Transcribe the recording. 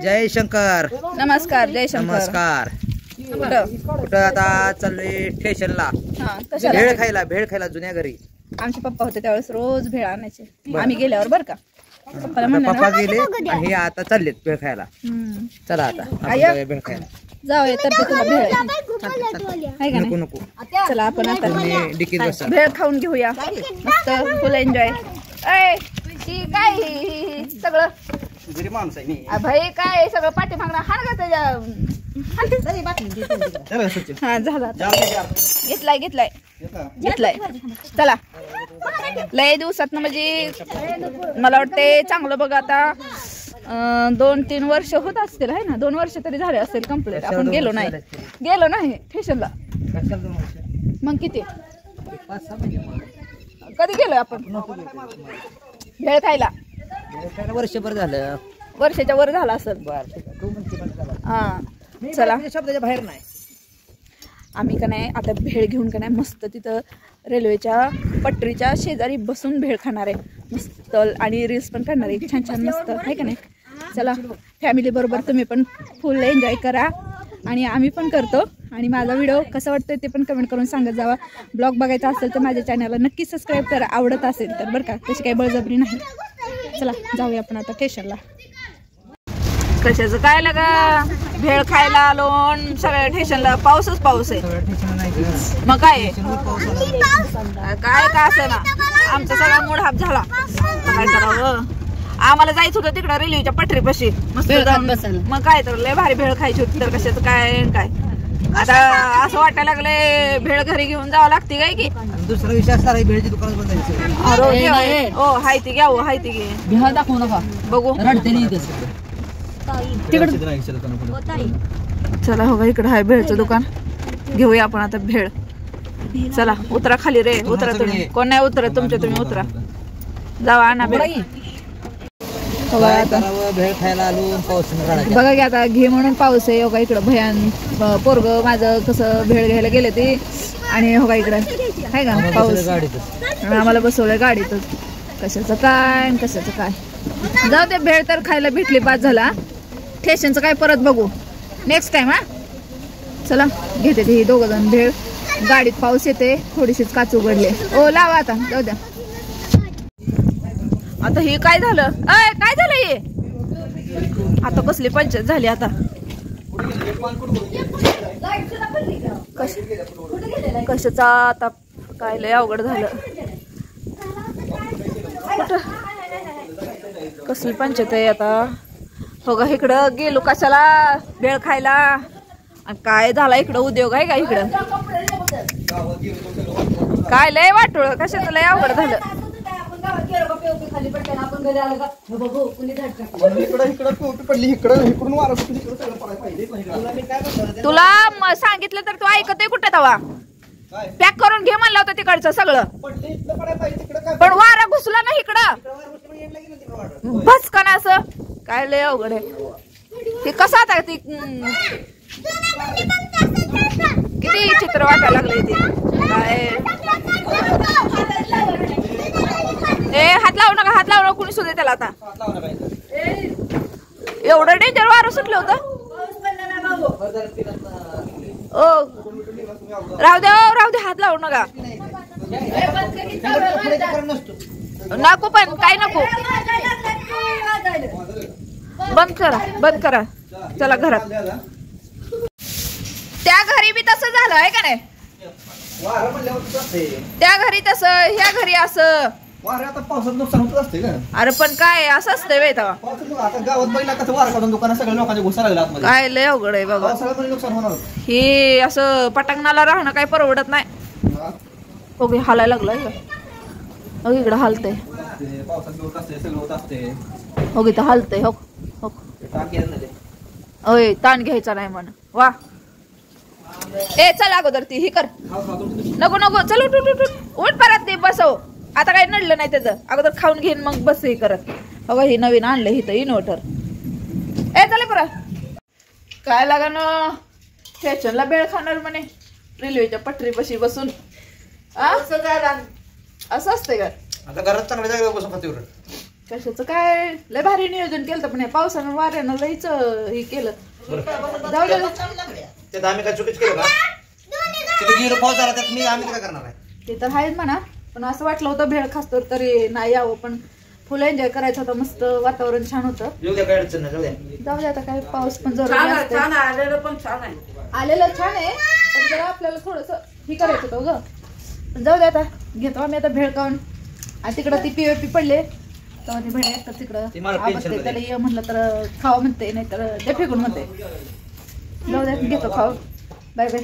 जय शंकर. नमस्कार. जय शंकर. नमस्कार. कुठं आता चाललोय स्टेशनला भेळ खायला जुन्या घरी. आमचे पप्पा होते त्यावेळेस रोज भेळ आणायचे आम्ही गेल्यावर बर का. पप्पा गेले आणि हे आता चाललेत भेळ खायला. चला आता भेळ खायला जाऊया तर तुला भेळ आहे का नको नको. चला आपण आता डिकीत बसा भेळ खाऊन घेऊया मस्त फुल एन्जॉय. काय सगळं भाई काय सगळं पाठीमागणं हाण का त्याच्या. हा झाला घेतलाय. चला लय दिवसात म्हणजे मला वाटते चांगलं बघ आता 2-3 वर्ष होत असतील आहे ना. 2 वर्ष तरी झाले असेल कम्प्लीट आपण गेलो नाही स्टेशनला. मग किती कधी गेलोय आपण भेळ खायला? वर्षभर झालं. वर्षाच्या वर झाला असेल. हा चला शब्दाच्या बाहेर नाही. आम्ही का नाही आता भेळ घेऊन का नाही मस्त तिथं रेल्वेच्या पटरीच्या शेजारी बसून भेळ खाणार आहे मस्त आणि रील्स पण करणार आहे छान मस्त आहे का नाही. चला फॅमिली बरोबर तुम्ही पण फुल एन्जॉय करा आणि आम्ही पण करतो. आणि माझा व्हिडिओ कसा वाटतोय ते पण कमेंट करून सांगत जावा. ब्लॉग बघायचा असेल तर माझ्या चॅनलला नक्की सबस्क्राईब करा आवडत असेल तर बरं का. तशी काही बळजबरी नाही. चला जाऊया आपण आता स्टेशनला. कशाचं काय लगा भेळ खायला आलो सगळ्या स्टेशनला पाऊस आहे. मग काय का असं ना आमचा सगळा मूड हाफ झाला. काय करावं आम्हाला जायचं होतं तिकडं रेल्वेच्या पटरीपाशी मस्त मग काय तर लय भारी भेळ खायची होती. तर कशाचं काय आता असं वाटायला लागले भेळ घरी घेऊन जावं लागते काय की. दुसरा विषय असणार भेळची दुकान हाय ती घे दाखवू नका बघू चला हो इकडं हाय भेळचं दुकान घेऊया आपण आता भेळ. चला उतरा खाली रे उतरा तुम्ही. कोण नाही उतरत तुमच्या तुम्ही उतरा जावा आणा भेळ. भेळ खायला आलो पाऊस बघा की आता घे म्हणून पाऊस आहे. हो इकडं भयान पोरग माझं कसं भेळ घ्यायला गेले ते आणि हो इकडं आहे का पाऊस आम्हाला बसवलंय गाडीतच. कशाचं काय जाऊ ते भेळ तर खायला भेटली बाद झाला. स्टेशनचं काय परत बघू नेक्स्ट टाइम. हा चला घेते ते 2 जण भेळ. गाडीत पाऊस येते थोडीशीच काच उघडले. ओ लावा आता जाऊ द्या. आता हे काय झालं हे आता कसली पंचायत झाली आता. कशाचा आता काय लय अवघड झालं. कसली पंचायत आहे आता. हो का इकडं गेलो कशाला भेळ खायला आणि काय झाला इकडं उद्योग आहे का इकडं काय लय वाटोळ कशाचं लय अवघड झालं. तुला सांगितलं तर तू ऐकत आहे कुठे तवा. पॅक करून घे म्हणलं होतं तिकडचं सगळं पण वारा घुसला ना इकडं बस का ना असं काय लय अवघड आहे. ते कसं आता ती किती चित्र वाटायला लागलंय ते काय. हात लावू नका कुणी सुद्धा त्याला. आता एवढं डेंजर वारं सुटलं होतं. राहू दे हात लावू नका नको पण काय नको. बंद करा चला घरात. त्या घरी बी तसं झालं आहे का नाही. त्या घरी तसं ह्या घरी असं. आता पावसात नुकसान होत असते का. अरे पण काय असं असतंय वेळ गावात बैला कसं वारा काढून दुकान सगळ्या लोकांच्या घुसा लागला. काय लय अवघड आहे बाबा. नुकसान होणार हे असं पटांगणाला राहणं काय परवडत नाही. ओके हालायला लागलं इकडं हालतंय. हो इथं हालतंय हो ताण घ्यायचा नाही म्हण. वा चल अगोदर ती ही कर नको चल उठ परत ते बसव. आता काही नडलं नाही त्याचं अगोदर खाऊन घेईन मग बस हे करत. बघा हे नवीन आणलं इथं इन्व्हर्टर. चले परत काय लागा ना स्टेशनला भेळ खाणार म्हणे रेल्वेच्या पटरीपाशी बसून. असं असतंय का आता घरात चांगल्या जागेवर बसून खाते. कशाचं काय लय भारी नियोजन केलं पण या पावसानं वाऱ्यानं लईच हे केलं. जाऊ दे ते आम्ही काय चुकीच केलं का? तिथे गिर पाऊस आला त्यात आम्ही काय करणार आहे? ते तर आहेच म्हणा, पण असं वाटलं होतं भेळ खास तरी नाही यावं, पण फुल एन्जॉय करायचं होतं. मस्त वातावरण छान होतं. जाऊ दे आता काय पाऊस पण जरूर आलेलं पण छान आहे. आलेलं छान आहे पण जरा आपल्याला थोडस हे करायचं होतं ग. पण जाऊ दे आता घेतो आम्ही आता भेळ खाऊन. आणि तिकडं ती POP पडले तेव्हा ती भेळ तर तिकडं आवडते त्याला ये म्हटलं तर खावं म्हणते, नाही तर ते फेकून म्हणते. जाऊ दे घेतो खाऊ. Bye bye.